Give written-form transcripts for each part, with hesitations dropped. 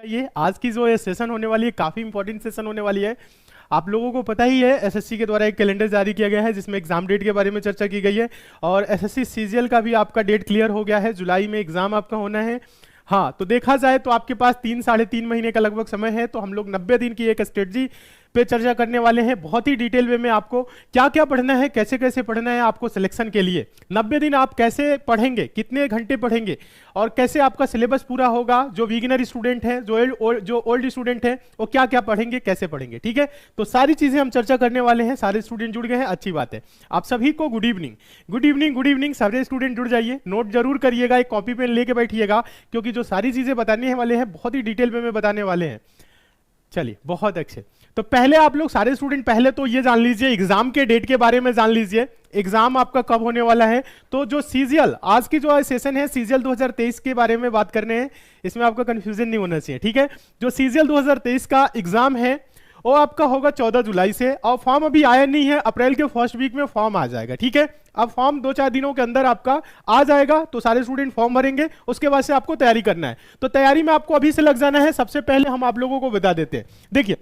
ये आज की जो ये सेशन होने वाली है काफी इंपॉर्टेंट सेशन होने वाली है। आप लोगों को पता ही है एसएससी के द्वारा एक कैलेंडर जारी किया गया है जिसमें एग्जाम डेट के बारे में चर्चा की गई है और एसएससी सीजीएल का भी आपका डेट क्लियर हो गया है। जुलाई में एग्जाम आपका होना है। हाँ, तो देखा जाए तो आपके पास 3-3.5 महीने का लगभग समय है। तो हम लोग 90 दिन की एक स्ट्रेटजी पे चर्चा करने वाले हैं बहुत ही डिटेल वे में। आपको क्या क्या पढ़ना है, कैसे कैसे पढ़ना है आपको सिलेक्शन के लिए। 90 दिन आप कैसे पढ़ेंगे, कितने घंटे पढ़ेंगे और कैसे आपका सिलेबस पूरा होगा। जो बिगिनर स्टूडेंट हैं, जो ओल्ड स्टूडेंट हैं, वो क्या क्या पढ़ेंगे, कैसे पढ़ेंगे। ठीक है, तो सारी चीजें हम चर्चा करने वाले हैं। सारे स्टूडेंट जुड़ गए हैं, अच्छी बात है। आप सभी को good evening, good evening, good evening. सारे स्टूडेंट जुड़ जाइए, नोट जरूर करिएगा, एक कॉपी पेन लेके बैठिएगा क्योंकि जो सारी चीजें बताने वाले हैं बहुत ही डिटेल में बताने वाले हैं। चलिए, बहुत अच्छे। तो पहले आप लोग सारे स्टूडेंट पहले तो ये जान लीजिए, एग्जाम के डेट के बारे में जान लीजिए। एग्जाम आपका कब होने वाला है। तो जो सीजीएल आज की जो सेशन है, सीजीएल 2023 के बारे में बात करने हैं। इसमें आपका कंफ्यूजन नहीं होना चाहिए, ठीक है। जो सीजीएल 2023 का एग्जाम है वो आपका होगा 14 जुलाई से और फॉर्म अभी आया नहीं है। अप्रैल के फर्स्ट वीक में फॉर्म आ जाएगा, ठीक है। अब फॉर्म 2-4 दिनों के अंदर आपका आ जाएगा तो सारे स्टूडेंट फॉर्म भरेंगे। उसके बाद से आपको तैयारी करना है। तो तैयारी में आपको अभी से लग जाना है। सबसे पहले हम आप लोगों को बता देते हैं। देखिए,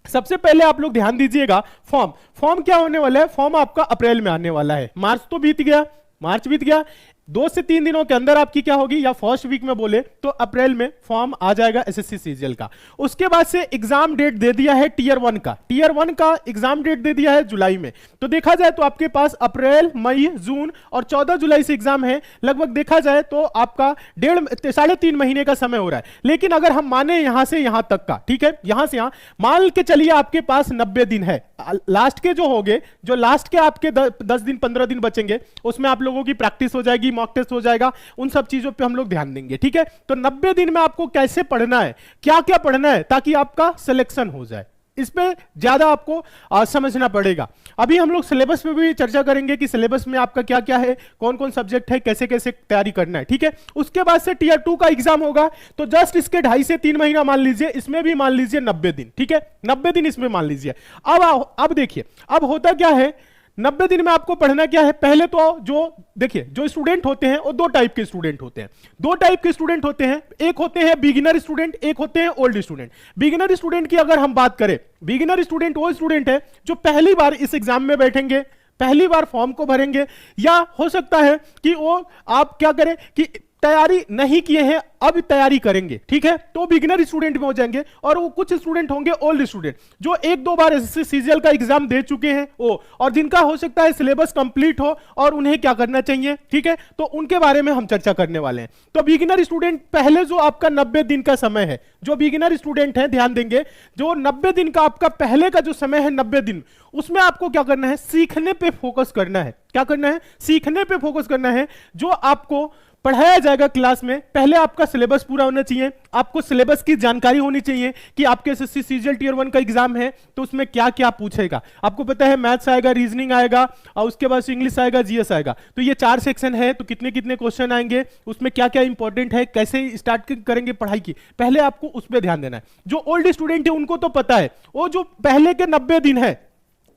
सबसे पहले आप लोग ध्यान दीजिएगा, फॉर्म क्या होने वाला है। फॉर्म आपका अप्रैल में आने वाला है। मार्च तो बीत गया, मार्च बीत गया। 2 से 3 दिनों के अंदर आपकी क्या होगी, या फर्स्ट वीक में बोले तो अप्रैल में फॉर्म आ जाएगा एसएससी सीजीएल का। उसके बाद से एग्जाम डेट दे दिया है टीयर 1 का। टीयर 1 का एग्जाम डेट दे दिया है जुलाई में। तो देखा जाए तो आपके पास अप्रैल, मई, जून और 14 जुलाई से एग्जाम है। लगभग देखा जाए तो आपका 3.5 महीने का समय हो रहा है। लेकिन अगर हम माने यहां से यहां तक का, ठीक है, यहां से यहां मान के चलिए आपके पास 90 दिन है। लास्ट के जो होंगे, जो लास्ट के आपके 10 दिन 15 दिन बचेंगे, उसमें आप लोगों की प्रैक्टिस हो जाएगी, मॉक टेस्ट हो जाएगा। उन सब चीजों पे हम लोग ध्यान देंगे, ठीक है। तो 90 दिन में आपको कैसे पढ़ना है, क्या क्या पढ़ना है ताकि आपका सिलेक्शन हो जाए, इस पे ज्यादा आपको समझना पड़ेगा। अभी हम लोग सिलेबस पे भी चर्चा करेंगे कि सिलेबस में आपका क्या क्या है, कौन कौन सब्जेक्ट है, कैसे कैसे तैयारी करना है, ठीक है। उसके बाद से टीयर 2 का एग्जाम होगा। तो जस्ट इसके 2.5 से 3 महीना मान लीजिए, इसमें भी मान लीजिए 90 दिन, ठीक है। 90 दिन इसमें मान लीजिए। अब देखिए, अब होता क्या है, 90 दिन में आपको पढ़ना क्या है। पहले तो जो देखिए, जो स्टूडेंट होते हैं वो 2 टाइप के स्टूडेंट होते हैं। 2 टाइप के स्टूडेंट होते हैं। एक होते हैं बिगिनर स्टूडेंट, एक होते हैं ओल्ड स्टूडेंट। बिगिनर स्टूडेंट की अगर हम बात करें, बिगिनर स्टूडेंट वो स्टूडेंट है जो पहली बार इस एग्जाम में बैठेंगे, पहली बार फॉर्म को भरेंगे, या हो सकता है कि वो आप क्या करें कि तैयारी नहीं किए हैं, अब तैयारी करेंगे, ठीक है। तो बिगिनर स्टूडेंट में हो जाएंगे। और वो कुछ स्टूडेंट होंगे ओल्ड स्टूडेंट जो 1-2 बार एसएससी सीजीएल का एग्जाम दे चुके हैं वो, और जिनका हो सकता है सिलेबस कंप्लीट हो और उन्हें क्या करना चाहिए, ठीक है। तो उनके बारे में हम चर्चा करने वाले हैं। तो बिगिनर स्टूडेंट पहले जो आपका 90 दिन का समय है, जो बिगिनर स्टूडेंट है ध्यान देंगे, जो 90 दिन का आपका पहले का जो समय है 90 दिन, उसमें आपको क्या करना है, सीखने पे फोकस करना है। क्या करना है, सीखने पे फोकस करना है। जो आपको पढ़ाया जाएगा क्लास में, पहले आपका सिलेबस पूरा होना चाहिए। आपको सिलेबस की जानकारी होनी चाहिए कि आपके एसएससी सीजीएल टीयर 1 का एग्जाम है तो उसमें क्या क्या पूछेगा। आपको पता है मैथ्स आएगा, रीजनिंग आएगा और उसके बाद इंग्लिश आएगा, जीएस आएगा। तो ये 4 सेक्शन है। तो कितने कितने क्वेश्चन आएंगे, उसमें क्या क्या इंपॉर्टेंट है, कैसे स्टार्ट करेंगे पढ़ाई की, पहले आपको उस पर ध्यान देना है। जो ओल्ड स्टूडेंट है उनको तो पता है, वो जो पहले के 90 दिन है,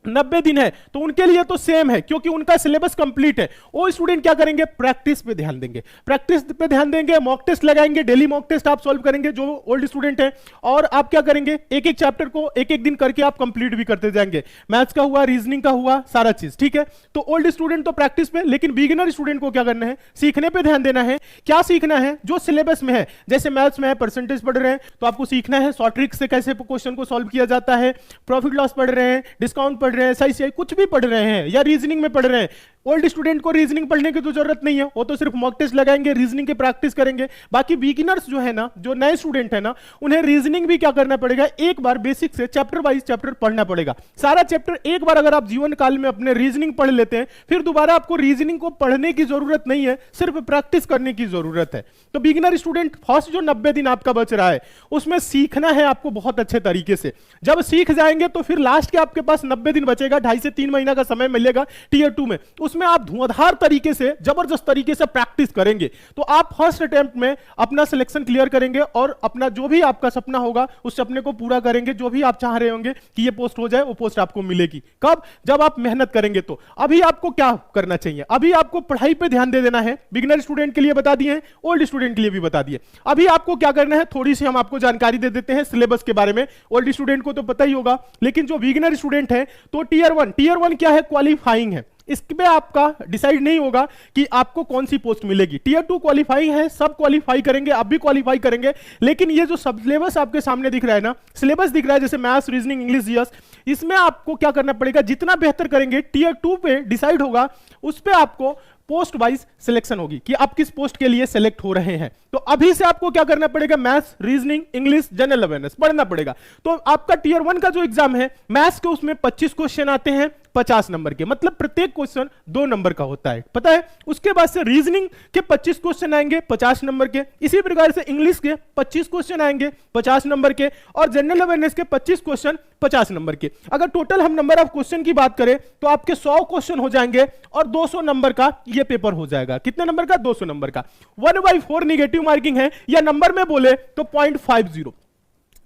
90 दिन है तो उनके लिए तो सेम है क्योंकि उनका सिलेबस कंप्लीट है। वो स्टूडेंट क्या करेंगे, प्रैक्टिस पे ध्यान देंगे, प्रैक्टिस पे ध्यान देंगे, मॉक टेस्ट लगाएंगे, डेली मॉक टेस्ट आप सॉल्व करेंगे जो ओल्ड स्टूडेंट है। और आप क्या करेंगे, एक एक चैप्टर को एक एक दिन करके आप कंप्लीट भी करते जाएंगे। मैथ्स का हुआ, रीजनिंग का हुआ, सारा चीज, ठीक है। तो ओल्ड स्टूडेंट तो प्रैक्टिस पे, लेकिन बिगिनर स्टूडेंट को क्या करना है, सीखने पे ध्यान देना है। क्या सीखना है, जो सिलेबस में है। जैसे मैथ्स में है, परसेंटेज पढ़ रहे हैं तो आपको सीखना है शॉर्ट ट्रिक से कैसे क्वेश्चन को सॉल्व किया जाता है। प्रॉफिट लॉस पढ़ रहे हैं, डिस्काउंट पढ़ रहे हैं, सही से कुछ भी पढ़ रहे हैं, या रीजनिंग में पढ़ रहे हैं। ओल्ड स्टूडेंट को रीजनिंग पढ़ने की तो जरूरत नहीं है, वो तो सिर्फ मॉक टेस्ट लगाएंगे, रीजनिंग की प्रैक्टिस करेंगे। बाकी बिगिनर्स जो है ना, जो नए स्टूडेंट है ना, उन्हें रीजनिंग भी क्या करना पड़ेगा, एक बार बेसिक से चैप्टर वाइज चैप्टर पढ़ना पड़ेगा। सारा चैप्टर एक बार अगर आप जीवन काल में अपने रीजनिंग पढ़ लेते हैं, फिर दोबारा आपको रीजनिंग को पढ़ने की जरूरत नहीं है, सिर्फ प्रैक्टिस करने की जरूरत है। तो बिगिनर स्टूडेंट फर्स्ट जो 90 दिन आपका बच रहा है उसमें सीखना है आपको बहुत अच्छे तरीके से। जब सीख जाएंगे तो फिर लास्ट के आपके पास 90 दिन बचेगा, 2.5 से 3 महीना का समय मिलेगा टीयर 2 में। उसमें आप धुआंधार तरीके से, जबरदस्त तरीके से प्रैक्टिस करेंगे तो आप फर्स्ट अटेम्प्ट में अपना सिलेक्शन क्लियर करेंगे और अपना जो भी आपका सपना होगा उस सपने को पूरा करेंगे। जो भी आप चाह रहे होंगे कि ये पोस्ट हो जाए, वो पोस्ट आपको मिलेगी। कब? जब आप मेहनत करेंगे। तो अभी आपको क्या करना चाहिए? अभी आपको पढ़ाई पे ध्यान दे देना है। बिगिनर स्टूडेंट के लिए बता दिए, ओल्ड स्टूडेंट के लिए भी बता दिए। अभी आपको क्या करना है, थोड़ी सी हम आपको जानकारी दे देते हैं सिलेबस के बारे में। ओल्ड स्टूडेंट को तो पता ही होगा, लेकिन जो बिगिनर स्टूडेंट है तो टीयर वन क्या है? क्वालिफाइंग है। इसमें आपका डिसाइड नहीं होगा कि आपको कौन सी पोस्ट मिलेगी। टीयर 2 क्वालिफाई है, सब क्वालिफाई करेंगे, आप भी क्वालिफाई करेंगे। लेकिन ये जो सिलेबस आपके सामने दिख रहा है ना, सिलेबस दिख रहा है जैसे मैथ्स, रीजनिंग, इंग्लिश, जीएस, इसमें आपको क्या करना पड़ेगा? जितना बेहतर करेंगे टीयर 2 पे डिसाइड होगा, उस पे आपको पोस्ट वाइज सिलेक्शन होगी कि आप किस पोस्ट के लिए सिलेक्ट हो रहे हैं। तो अभी से आपको क्या करना पड़ेगा? Maths, reasoning, English, general awareness पढ़ना पड़ेगा। तो आपका टीयर 1 का जो एग्जाम है, मैथ्स के उसमें 25 क्वेश्चन आते हैं 50 नंबर के, मतलब प्रत्येक क्वेश्चन 2 नंबर का होता है, पता है। उसके बाद से रीजनिंग के 25 क्वेश्चन आएंगे 50 नंबर के। इसी प्रकार से इंग्लिश के 25 क्वेश्चन आएंगे 50 नंबर के, और जनरल अवेयरनेस के 25 क्वेश्चन 50 नंबर के। अगर टोटल हम नंबर ऑफ क्वेश्चन की बात करें तो आपके 100 क्वेश्चन हो जाएंगे और 200 नंबर का ये पेपर हो जाएगा। कितने नंबर का? 200 नंबर का। 1/4 निगेटिव मार्किंग है, या नंबर में बोले तो 0.50,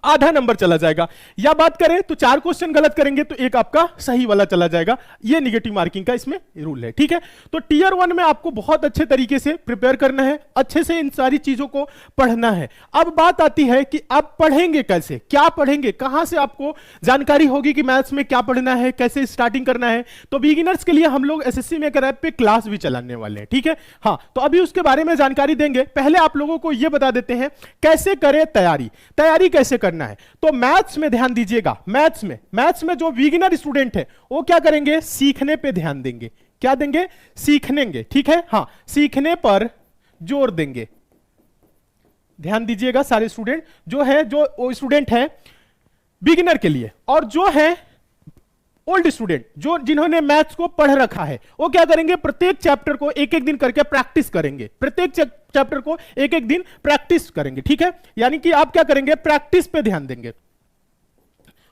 आधा नंबर चला जाएगा। या बात करें तो 4 क्वेश्चन गलत करेंगे तो एक आपका सही वाला चला जाएगा। ये निगेटिव मार्किंग का इसमें रूल है, ठीक है। तो टीयर 1 में आपको बहुत अच्छे तरीके से प्रिपेयर करना है, अच्छे से इन सारी चीजों को पढ़ना है। अब बात आती है कि आप पढ़ेंगे कैसे, क्या पढ़ेंगे, कहां से आपको जानकारी होगी कि मैथ्स में क्या पढ़ना है, कैसे स्टार्टिंग करना है। तो बिगिनर्स के लिए हम लोग एसएससी मेकर ऐप पे क्लास भी चलाने वाले हैं, ठीक है। हाँ, तो अभी उसके बारे में जानकारी देंगे। पहले आप लोगों को यह बता देते हैं कैसे करें तैयारी कैसे करना है। तो मैथ्स में ध्यान दीजिएगा। मैथ्स में जो बिगिनर स्टूडेंट है वो क्या करेंगे? सीखने पे ध्यान देंगे। क्या देंगे? सीखनेंगे, ठीक है। हाँ, सीखने पर जोर देंगे। ध्यान दीजिएगा सारे स्टूडेंट, जो स्टूडेंट है बिगिनर के लिए, और जो है ओल्ड स्टूडेंट, जिन्होंने मैथ्स को पढ़ रखा है, वो क्या करेंगे? प्रत्येक चैप्टर को एक एक दिन करके प्रैक्टिस करेंगे। प्रत्येक चैप्टर को एक एक दिन प्रैक्टिस करेंगे, ठीक है। यानी कि आप क्या करेंगे? प्रैक्टिस पे ध्यान देंगे,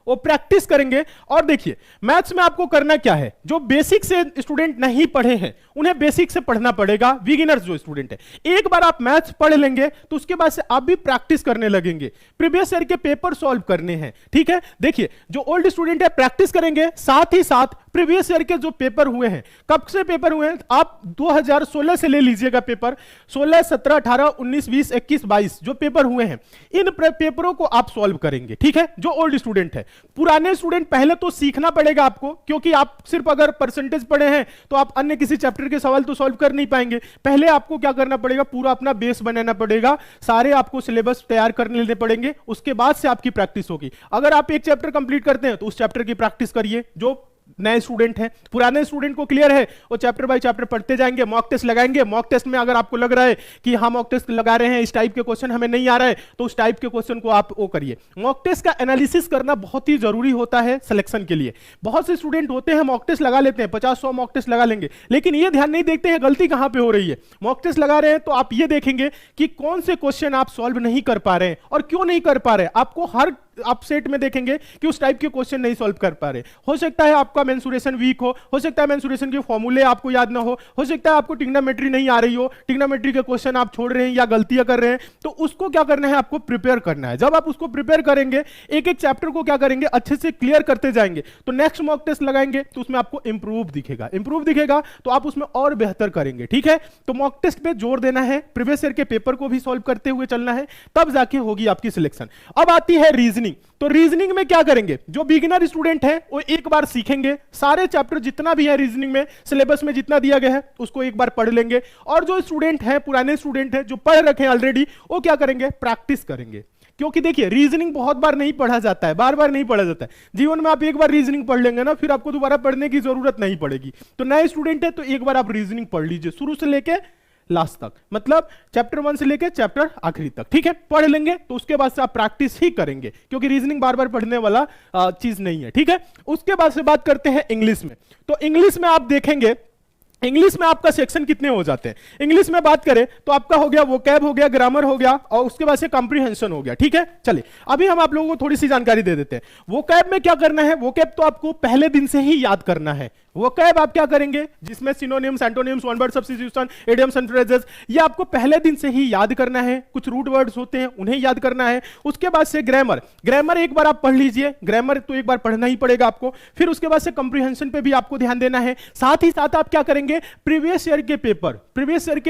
वो प्रैक्टिस करेंगे। और देखिए मैथ्स में आपको करना क्या है, जो बेसिक से स्टूडेंट नहीं पढ़े हैं उन्हें बेसिक से पढ़ना पड़ेगा। बिगिनर्स जो स्टूडेंट है, एक बार आप मैथ्स पढ़ लेंगे तो उसके बाद से आप भी प्रैक्टिस करने लगेंगे, प्रीवियस ईयर के पेपर सॉल्व करने हैं, ठीक है। देखिए जो ओल्ड स्टूडेंट है प्रैक्टिस करेंगे, साथ ही साथ प्रीवियस ईयर के जो पेपर हुए हैं, कब से पेपर हुए हैं, आप 2016 से ले लीजिएगा पेपर, 16, 17, 18, 19, 20, 21, 22 जो पेपर हुए हैं, इन पेपरों को आप सॉल्व करेंगे, ठीक है। जो ओल्ड स्टूडेंट है, पुराने स्टूडेंट पहले तो सीखना पड़ेगा आपको, क्योंकि आप सिर्फ अगर परसेंटेज पढ़े हैं तो आप अन्य किसी चैप्टर के सवाल तो सॉल्व कर नहीं पाएंगे। पहले आपको क्या करना पड़ेगा? पूरा अपना बेस बनाना पड़ेगा, सारे आपको सिलेबस तैयार करने लेने पड़ेंगे, उसके बाद से आपकी प्रैक्टिस होगी। अगर आप एक चैप्टर कंप्लीट करते हैं तो उस चैप्टर की प्रैक्टिस करिए। जो नए स्टूडेंट हैं, पुराने स्टूडेंट को क्लियर है, वो चैप्टर बाय चैप्टर पढ़ते जाएंगे, मॉक टेस्ट लगाएंगे। मॉक टेस्ट में अगर आपको लग रहा है कि हाँ मॉक टेस्ट लगा रहे हैं, इस टाइप के क्वेश्चन हमें नहीं आ रहा है, तो उस टाइप के क्वेश्चन को आप वो करिए। मॉक टेस्ट का एनालिसिस करना बहुत ही जरूरी होता है सिलेक्शन के लिए। बहुत से स्टूडेंट होते हैं मॉक टेस्ट लगा लेते हैं, 50-100 मॉक टेस्ट लगा लेंगे, लेकिन ये ध्यान नहीं देखते हैं गलती कहां पे हो रही है। मॉक टेस्ट लगा रहे हैं तो आप ये देखेंगे कि कौन से क्वेश्चन आप सॉल्व नहीं कर पा रहे हैं और क्यों नहीं कर पा रहे। आपको हर आप सेट में देखेंगे कि उस टाइप के क्वेश्चन नहीं सॉल्व कर पा रहे। हो सकता है आपका मेंसुरेशन वीक हो सकता है मेंसुरेशन के फॉर्मूले आपको याद ना हो सकता है आपको ट्रिग्नोमेट्री नहीं आ रही हो, ट्रिग्नोमेट्री के क्वेश्चन आप छोड़ रहे हैं या गलतियां कर रहे हैं, तो उसको क्या करना है? आपको प्रिपेयर करना है। जब आप उसको प्रिपेयर करेंगे, एक एक चैप्टर को क्या करेंगे? अच्छे से क्लियर करते जाएंगे, तो नेक्स्ट मॉक टेस्ट लगाएंगे तो उसमें आपको इंप्रूव दिखेगा तो आप उसमें और बेहतर करेंगे, ठीक है। तो मॉक टेस्ट पे जोर देना है, प्रीवियस ईयर के पेपर को भी सॉल्व करते हुए चलना है, तब जाके होगी आपकी सिलेक्शन। अब आती है रीजनिंग। तो रीजनिंग में क्या करेंगे? जो बिगिनर स्टूडेंट है वो एक बार सीखेंगे, सारे चैप्टर जितना भी है रीजनिंग में, सिलेबस में जितना दिया गया है उसको एक बार पढ़ लेंगे। और जो स्टूडेंट है, पुराने स्टूडेंट है जो पढ़ रखे हैं ऑलरेडी, वो क्या करेंगे? प्रैक्टिस करेंगे। क्योंकि देखिए रीजनिंग बहुत बार नहीं पढ़ा जाता है, बार बार नहीं पढ़ा जाता है। जीवन में आप एक बार रीजनिंग पढ़ लेंगे ना, फिर आपको दोबारा पढ़ने की जरूरत नहीं पड़ेगी। तो नए स्टूडेंट है तो एक बार आप रीजनिंग पढ़ लीजिए, शुरू से लेके लास्ट तक, मतलब चैप्टर 1 से लेकर चैप्टर आखिरी तक, ठीक है। पढ़ लेंगे तो उसके बाद से आप प्रैक्टिस ही करेंगे, क्योंकि रीजनिंग बार बार पढ़ने वाला चीज नहीं है, ठीक है। उसके बाद से बात करते हैं इंग्लिश में। तो इंग्लिश में आप देखेंगे इंग्लिश में आपका सेक्शन कितने हो जाते हैं? इंग्लिश में बात करें तो आपका हो गया वोकैब हो गया, ग्रामर हो गया, और उसके बाद से कॉम्प्रिहेंशन हो गया। ठीक है, चलिए अभी हम आप लोगों को थोड़ी सी जानकारी दे देते हैं। वोकैब में क्या करना है? वोकैब तो आपको पहले दिन से ही याद करना है। वोकैब आप क्या करेंगे? जिसमें synonyms, antonyms, one word substitution, idioms and phrases, ये आपको पहले दिन से ही याद करना है। कुछ रूट वर्ड्स होते हैं उन्हें याद करना है। उसके बाद से ग्रामर, ग्रामर एक बार आप पढ़ लीजिए, ग्रामर तो एक बार पढ़ना ही पड़ेगा आपको। फिर उसके बाद से कॉम्प्रिहेंशन पे भी आपको ध्यान देना है। साथ ही साथ आप क्या करेंगे? प्रीवियस ईयर के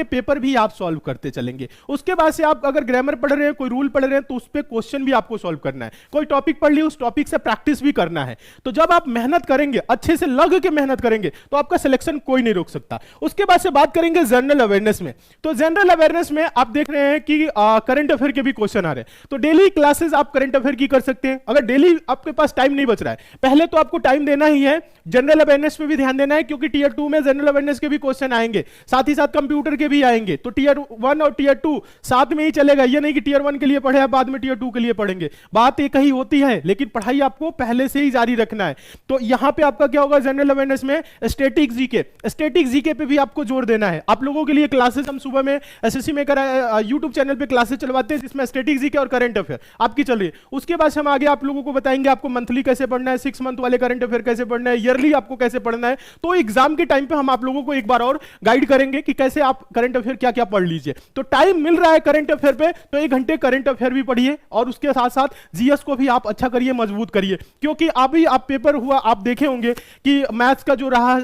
पेपर भी आप सॉल्व करते चलेंगे। उसके बाद से आप अगर ग्रामर पढ़ रहे हैं, कोई रूल पढ़ रहे हैं, तो उस पे क्वेश्चन भी आपको सॉल्व करना है। कोई टॉपिक पढ़ लिया, उस टॉपिक से प्रैक्टिस भी करना है। तो जब आप मेहनत करेंगे, अच्छे से लग के मेहनत करेंगे, तो आपका सिलेक्शन कोई नहीं रोक सकता। उसके बाद से बात करेंगे जनरल अवेयरनेस में। तो जनरल अवेयरनेस में आप देख रहे हैं कि करंट अफेयर के भी क्वेश्चन आ रहे हैं। तो डेली क्लासेस आप करंट अफेयर की कर सकते हैं। अगर डेली आपके पास टाइम नहीं बच रहा है, पहले तो आपको टाइम देना ही है, जनरल अवेयरनेस पे भी ध्यान देना है, क्योंकि टीयर 2 में जनरल अवेयरनेस के भी क्वेश्चन आएंगे, साथ ही साथ कंप्यूटर के भी आएंगे। तो टीयर 1 और टीयर 2 साथ में ही चलेगा। ये नहीं कि टीयर 1 के लिए पढ़े आप बाद में टीयर 2 के लिए पढ़ेंगे, बात एक ही होती है, लेकिन पढ़ाई आपको पहले से ही जारी रखना है। तो यहां पे आपका क्या होगा? जनरल अवेयरनेस में स्टैटिक जीके पे भी आपको जोर देना है। आप लोगों के लिए क्लासेस हम सुबह में एसएससी में यूट्यूब चैनल पे क्लासेस चलवाते हैं, जिसमें स्टैटिक जीके और करंट अफेयर आपकी चल रही है। उसके बाद हम आगे आप लोगों को बताएंगे आपको मंथली कैसे पढ़ना है, 6 मंथ वाले करंट अफेयर कैसे पढ़ना है, ईयरली आपको कैसे पढ़ना है। तो एग्जाम के टाइम पे हम आप लोगों को एक बार और गाइड करेंगे कि कैसे आप करंट अफेयर क्या क्या पढ़ लीजिए। तो टाइम मिल रहा है करंट अफेयर पे, तो 1 घंटे करंट अफेयर भी पढ़िए, और उसके साथ साथ जीएस को भी आप अच्छा करिए, मजबूत करिए। क्योंकि अभी आप पेपर हुआ, आप देखे होंगे कि मैथ्स का जो रहा,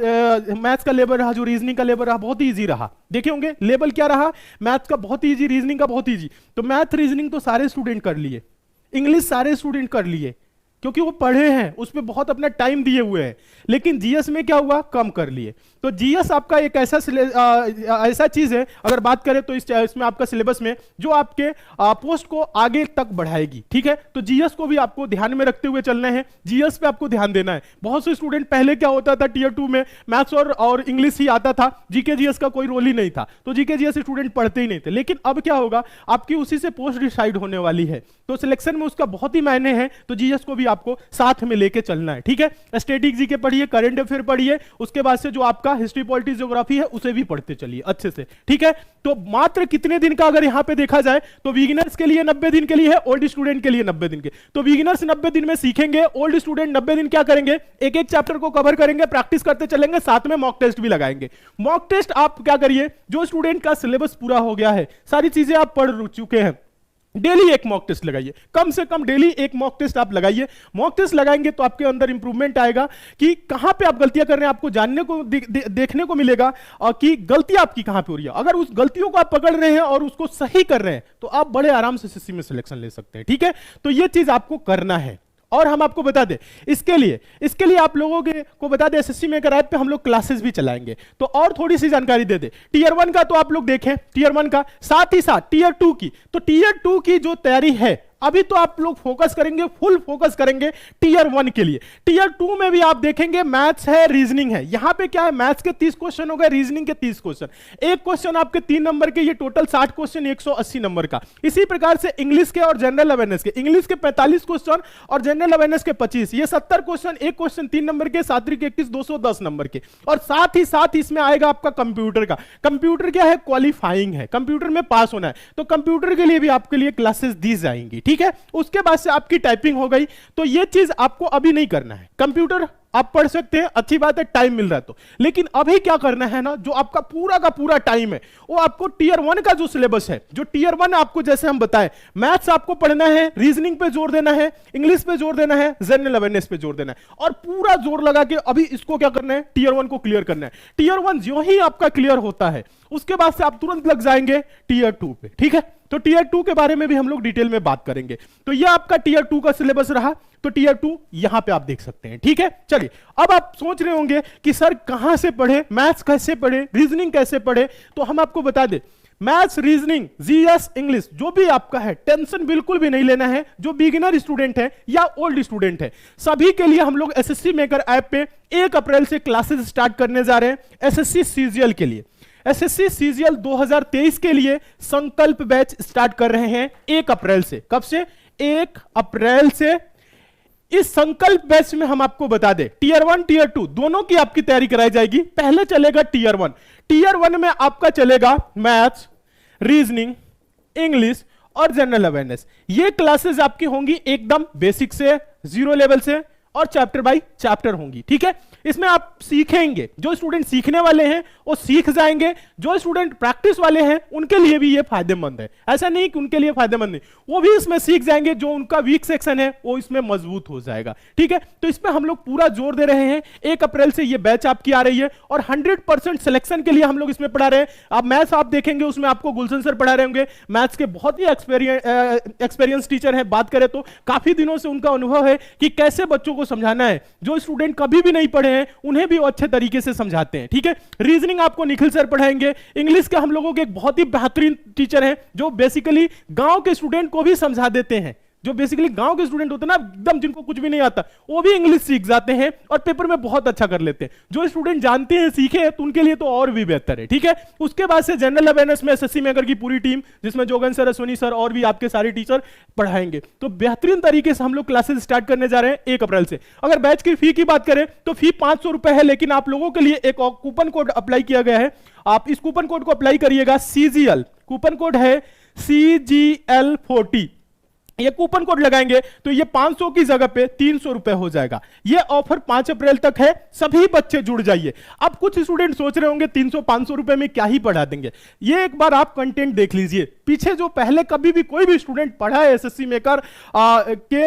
मैथ्स का लेवल रहा, जो रीजनिंग का लेवल रहा, बहुत ही ईजी रहा। देखे होंगे लेवल क्या रहा? मैथ्स का बहुत ईजी, रीजनिंग का बहुत ईजी। तो मैथ रीजनिंग तो सारे स्टूडेंट कर लिए, इंग्लिश सारे स्टूडेंट कर लिए, क्योंकि वो पढ़े हैं, उस पर बहुत अपना टाइम दिए हुए हैं। लेकिन जीएस में क्या हुआ? कम कर लिए। तो जीएस आपका एक ऐसा चीज है, अगर बात करें तो इसमें आपका सिलेबस में जो आपके पोस्ट को आगे तक बढ़ाएगी। ठीक है, तो जीएस को भी आपको ध्यान में रखते हुए चलना है, जीएस पे आपको ध्यान देना है। बहुत से स्टूडेंट, पहले क्या होता था, टीयर 2 में मैथ्स और इंग्लिश ही आता था, जीके जीएस का कोई रोल ही नहीं था, तो जीके जीएस स्टूडेंट पढ़ते ही नहीं थे। लेकिन अब क्या होगा? आपकी उसी से पोस्ट डिसाइड होने वाली है, तो सिलेक्शन में उसका बहुत ही मायने है। तो जीएस को भी आपको साथ में लेके चलना है। ठीक है, स्टैटिक जीके पढ़िए, करंट अफेयर पढ़िए, उसके बाद से जो आपका हिस्ट्री, पॉलिटिक्स, ज्योग्राफी है उसे भी पढ़ते चलिए अच्छे से। ठीक है, तो मात्र कितने दिन का अगर यहां पे देखा जाए तो बिगिनर्स के लिए 90 दिन के लिए है, ओल्ड स्टूडेंट के लिए 90 दिन के। तो बिगिनर्स 90 दिन में सीखेंगे, ओल्ड स्टूडेंट 90 दिन क्या करेंगे? एक एक चैप्टर को कवर करेंगे, प्रैक्टिस करते चलेंगे, साथ में मॉक टेस्ट भी लगाएंगे। मॉक टेस्ट आप क्या करिए? जो स्टूडेंट का सिलेबस पूरा हो गया है, सारी चीजें आप पढ़ चुके हैं, डेली एक मॉक टेस्ट लगाइए, कम से कम डेली एक मॉक टेस्ट आप लगाइए। मॉक टेस्ट लगाएंगे तो आपके अंदर इंप्रूवमेंट आएगा कि कहां पे आप गलतियां कर रहे हैं, आपको जानने को देखने को मिलेगा और कि गलतियां आपकी कहां पे हो रही है। अगर उस गलतियों को आप पकड़ रहे हैं और उसको सही कर रहे हैं, तो आप बड़े आराम से एसएससी में सिलेक्शन ले सकते हैं। ठीक है, तो यह चीज आपको करना है। और हम आपको बता दें, इसके लिए आप लोगों को बता दें, एसएससी मेकर ऐप पे हम लोग क्लासेस भी चलाएंगे। तो और थोड़ी सी जानकारी दे दे, टीयर 1 का तो आप लोग देखें, टीयर 1 का, साथ ही साथ टीयर 2 की। तो टीयर 2 की जो तैयारी है, अभी तो आप लोग फोकस करेंगे, फुल फोकस करेंगे टीयर 1 के लिए। टीयर 2 में भी आप देखेंगे मैथ्स है, रीजनिंग है। यहां पे क्या है? मैथ्स के 30 क्वेश्चन हो गए, रीजनिंग के 30 क्वेश्चन, एक क्वेश्चन आपके 3 नंबर के, ये टोटल 60 क्वेश्चन 180 नंबर का। इसी प्रकार से इंग्लिश के और जनरल अवेयरनेस के, इंग्लिश के 45 क्वेश्चन और जनरल अवेयरनेस के 25, ये 70 क्वेश्चन, एक क्वेश्चन 3 नंबर के, 7 के 21, 210 नंबर के। और साथ ही साथ इसमें आएगा आपका कंप्यूटर का। कंप्यूटर क्या है? क्वालिफाइंग है, कंप्यूटर में पास होना है, तो कंप्यूटर के लिए भी आपके लिए क्लासेस दी जाएंगी। ठीक है, उसके बाद से आपकी टाइपिंग हो गई। तो ये चीज आपको अभी नहीं करना है। कंप्यूटर आप पढ़ सकते हैं, अच्छी बात है, टाइम मिल रहा है तो। लेकिन अभी क्या करना है ना, जो आपका पूरा का पूरा टाइम है, वो आपको टीयर 1 का जो सिलेबस है, जो टीयर 1 आपको जैसे हम बताएं, मैथ्स आपको पढ़ना है, रीजनिंग पे जोर देना है, इंग्लिश पे जोर देना है, जनरल अवेयरनेस पे जोर देना है, और पूरा जोर लगा के अभी इसको क्या करना है? टीयर 1 को क्लियर करना है। टीयर 1 जो ही आपका क्लियर होता है, उसके बाद से आप तुरंत लग जाएंगे टीयर 2 पे। ठीक है, तो टीयर 2 के बारे में भी हम लोग डिटेल में बात करेंगे। तो यह आपका टीयर 2 का सिलेबस रहा। तो टीयर 2 यहां पे आप देख सकते हैं। ठीक है, चलिए अब आप सोच रहे होंगे कि सर कहां से पढ़े, मैथ्स कैसे पढ़े, रीजनिंग कैसे पढ़े। तो हम आपको बता दें, मैथ्स, रीजनिंग, जीएस, इंग्लिश जो भी आपका है, टेंशन बिल्कुल भी नहीं लेना है। जो बिगिनर स्टूडेंट है या ओल्ड स्टूडेंट है, सभी के लिए हम लोग एसएससी मेकर ऐप पे 1 अप्रैल से क्लासेस स्टार्ट करने जा रहे हैं। एसएससी सीजीएल के लिए, एसएससी सीजीएल 2023 के लिए संकल्प बैच स्टार्ट कर रहे हैं 1 अप्रैल से। कब से? 1 अप्रैल से इस संकल्प बैच में हम आपको बता दें टीयर 1 टीयर 2 दोनों की आपकी तैयारी कराई जाएगी। पहले चलेगा टीयर 1। टीयर 1 में आपका चलेगा मैथ्स, रीजनिंग, इंग्लिश और जनरल अवेयरनेस। ये क्लासेस आपकी होंगी एकदम बेसिक से, जीरो लेवल से, और चैप्टर बाय चैप्टर होंगी। ठीक है, इसमें आप सीखेंगे, जो स्टूडेंट सीखने वाले हैं वो सीख जाएंगे, जो स्टूडेंट प्रैक्टिस वाले हैं उनके लिए भी ये फायदेमंद है। ऐसा नहीं कि उनके लिए फायदेमंद नहीं, वो भी इसमें सीख जाएंगे, जो उनका वीक सेक्शन है वो इसमें मजबूत हो जाएगा। ठीक है, तो इसमें हम लोग पूरा जोर दे रहे हैं। 1 अप्रैल से ये बैच आपकी आ रही है और 100% सिलेक्शन के लिए हम लोग इसमें पढ़ा रहे हैं। अब मैथ्स आप देखेंगे उसमें आपको गुलशन सर पढ़ा रहे होंगे, मैथ्स के बहुत ही एक्सपीरियंस टीचर है। बात करें तो काफी दिनों से उनका अनुभव है कि कैसे बच्चों को समझाना है। जो स्टूडेंट कभी भी नहीं पढ़े हैं उन्हें भी अच्छे तरीके से समझाते हैं। ठीक है, रीजनिंग आपको निखिल सर पढ़ाएंगे। इंग्लिश के हम लोगों के एक बहुत ही बेहतरीन टीचर हैं जो बेसिकली गांव के स्टूडेंट को भी समझा देते हैं। जो बेसिकली गांव के स्टूडेंट होते हैं ना, एकदम जिनको कुछ भी नहीं आता, वो भी इंग्लिश सीख जाते हैं और पेपर में बहुत अच्छा कर लेते हैं। जो स्टूडेंट जानते हैं, सीखे हैं, तो उनके लिए तो और भी बेहतर है। ठीक है, उसके बाद से जनरल अवेयरनेस में एसएससी मेकर की पूरी टीम, जिसमें जोगन सर, अश्विनी सर और भी आपके सारे टीचर पढ़ाएंगे। तो बेहतरीन तरीके से हम लोग क्लासेस स्टार्ट करने जा रहे हैं 1 अप्रैल से। अगर बैच की फी की बात करें तो फी 500 रुपए है, लेकिन आप लोगों के लिए एक कूपन कोड अप्लाई किया गया है। आप इस कूपन कोड को अप्लाई करिएगा, CGL कूपन कोड है, CGL40। ये कूपन कोड लगाएंगे तो ये 500 की जगह पे 300 रुपए हो जाएगा। ये ऑफर 5 अप्रैल तक है, सभी बच्चे जुड़ जाइए। अब कुछ स्टूडेंट सोच रहे होंगे 300-500 रुपए में क्या ही पढ़ा देंगे। ये एक बार आप कंटेंट देख लीजिए, पीछे जो पहले कभी भी कोई भी स्टूडेंट पढ़ा है एसएससी मेकर के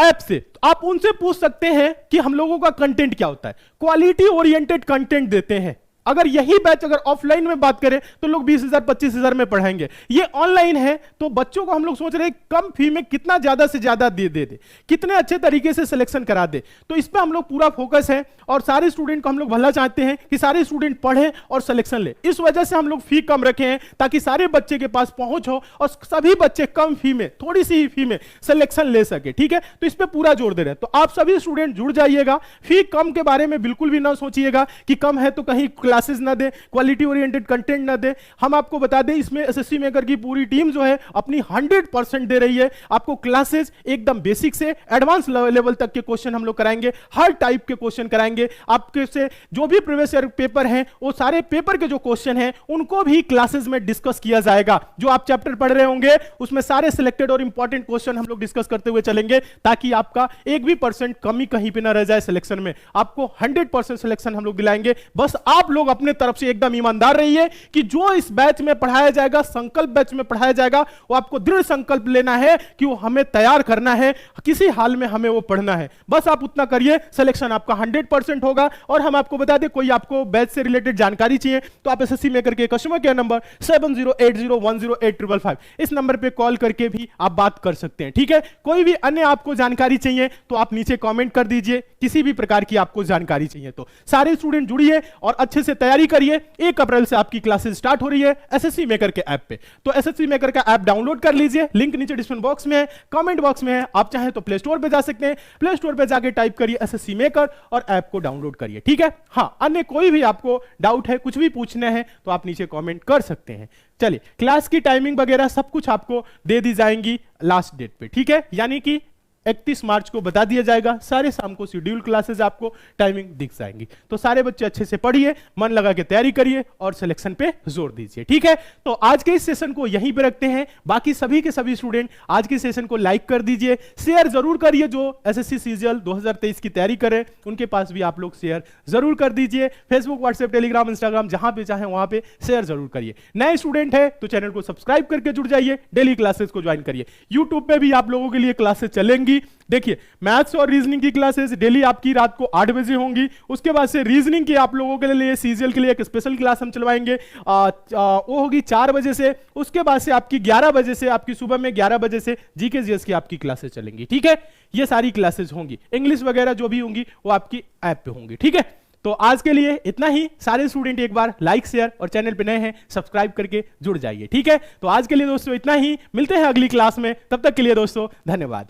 ऐप से, आप उनसे पूछ सकते हैं कि हम लोगों का कंटेंट क्या होता है। क्वालिटी ओरिएंटेड कंटेंट देते हैं। अगर यही बैच अगर ऑफलाइन में बात करें तो लोग 20,000 25,000 में पढ़ाएंगे। ये ऑनलाइन है तो बच्चों को हम लोग सोच रहे हैं कम फी में कितना ज्यादा से ज्यादा दे कितने अच्छे तरीके से सिलेक्शन करा दे। तो इस पे हम लोग पूरा फोकस है और सारे स्टूडेंट को हम लोग भला चाहते हैं कि सारे स्टूडेंट पढ़ें और सिलेक्शन ले। इस वजह से हम लोग फी कम रखे हैं ताकि सारे बच्चे के पास पहुंच हो और सभी बच्चे कम फी में, थोड़ी सी ही फी में सिलेक्शन ले सके। ठीक है, तो इस पे पूरा जोर दे रहे हैं। तो आप सभी स्टूडेंट जुड़ जाइएगा। फी कम के बारे में बिल्कुल भी ना सोचिएगा कि कम है तो कहीं क्लासेस ना दे, क्वालिटी ओरिएंटेड कंटेंट ना दे। हम आपको बता दें इसमें एसएससी मेकर की पूरी टीम जो है अपनी 100% दे रही है। आपको क्लासेस एकदम बेसिक से एडवांस लेवल तक के क्वेश्चन हम लोग कराएंगे, हर टाइप के क्वेश्चन कराएंगे। आपके से जो भी प्रीवियस ईयर पेपर हैं वो सारे पेपर के जो क्वेश्चन हैं उनको भी क्लासेस में डिस्कस किया जाएगा। जो आप चैप्टर पढ़ रहे होंगे उसमें सारे सिलेक्टेड और इंपॉर्टेंट क्वेश्चन हम लोग डिस्कस करते हुए चलेंगे ताकि आपका एक भी % कमी कहीं पे ना रह जाए सिलेक्शन में। आपको 100% सिलेक्शन हम लोग दिलाएंगे। बस आप लोग अपने तरफ से एकदम ईमानदार रहिए कि जो इस बैच में पढ़ाया जाएगा, संकल्प बैच में पढ़ाया जाएगा, वो आपको दृढ़ संकल्प लेना है कि वो हमें तैयार करना है, किसी हाल में हमें वो पढ़ना है। बस आप उतना करिए, सिलेक्शन आपका 100% होगा। और हम आपको बता दें कोई आपको बैच से रिलेटेड जानकारी चाहिए तो आप एसएससी मेकर के कस्टमर केयर नंबर 7080108555 इस नंबर पे कॉल करके भी आप बात कर सकते हैं। ठीक है, कोई भी अन्य आपको जानकारी चाहिए तो आप नीचे कमेंट कर दीजिए। किसी भी प्रकार की आपको जानकारी चाहिए तो सारे स्टूडेंट जुड़िए और अच्छे से तैयारी करिए। 1 अप्रैल से आपकी क्लासेस स्टार्ट हो रही है एसएससी मेकर के ऐप पे। तो एसएससी मेकर का ऐप डाउनलोड कर लीजिए, लिंक नीचे डिस्क्रिप्शन बॉक्स में है, कमेंट बॉक्स में है। आप चाहें तो प्ले स्टोर पे जा सकते हैं, प्ले स्टोर पे जाके टाइप करिए एसएससी मेकर और ऐप को डाउनलोड करिए। ठीक है, हाँ, अन्य कोई भी आपको डाउट है, कुछ भी पूछना है तो आप नीचे कमेंट कर सकते हैं। चलिए, क्लास की टाइमिंग वगैरह सब कुछ आपको दे दी जाएंगी लास्ट डेट पे। ठीक है, यानी कि 31 मार्च को बता दिया जाएगा। सारे शाम को शेड्यूल क्लासेस आपको टाइमिंग दिख जाएंगी। तो सारे बच्चे अच्छे से पढ़िए, मन लगा के तैयारी करिए और सिलेक्शन पे जोर दीजिए। ठीक है, तो आज के इस सेशन को यहीं पे रखते हैं। बाकी सभी के सभी स्टूडेंट आज के सेशन को लाइक कर दीजिए, शेयर जरूर करिए। जो एसएससी सीजीएल 2023 की तैयारी करें उनके पास भी आप लोग शेयर जरूर कर दीजिए। फेसबुक, व्हाट्सएप, टेलीग्राम, इंस्टाग्राम जहां पे चाहे वहां पे शेयर जरूर करिए। नए स्टूडेंट है तो चैनल को सब्सक्राइब करके जुड़ जाइए, डेली क्लासेस को ज्वाइन करिए। यूट्यूब पे भी आप लोगों के लिए क्लासेस चलेंगी। देखिए, मैथ्स और रीजनिंग की क्लासेस डेली आपकी रात को 8 बजे होंगी। उसके बाद से रीजनिंग की आप लोगों के लिए सीजीएल के लिए एक स्पेशल क्लास हम चलवाएंगे, वो होगी 4 बजे से। उसके बाद से आपकी 11 बजे से, आपकी सुबह में 11 बजे से जीके जीएस की आपकी क्लासेस चलेंगी। ठीक है, ये सारी क्लासेस होंगी। इंग्लिश वगैरह जो भी होंगी वो आपकी ऐप पे होंगी। ठीक है, तो आज के लिए इतना ही। सारे स्टूडेंट एक बार लाइक, शेयर और चैनल पे नए हैं सब्सक्राइब करके जुड़ जाइए। ठीक है, तो आज के लिए दोस्तों इतना ही। मिलते हैं अगली क्लास में, तब तक के लिए दोस्तों धन्यवाद।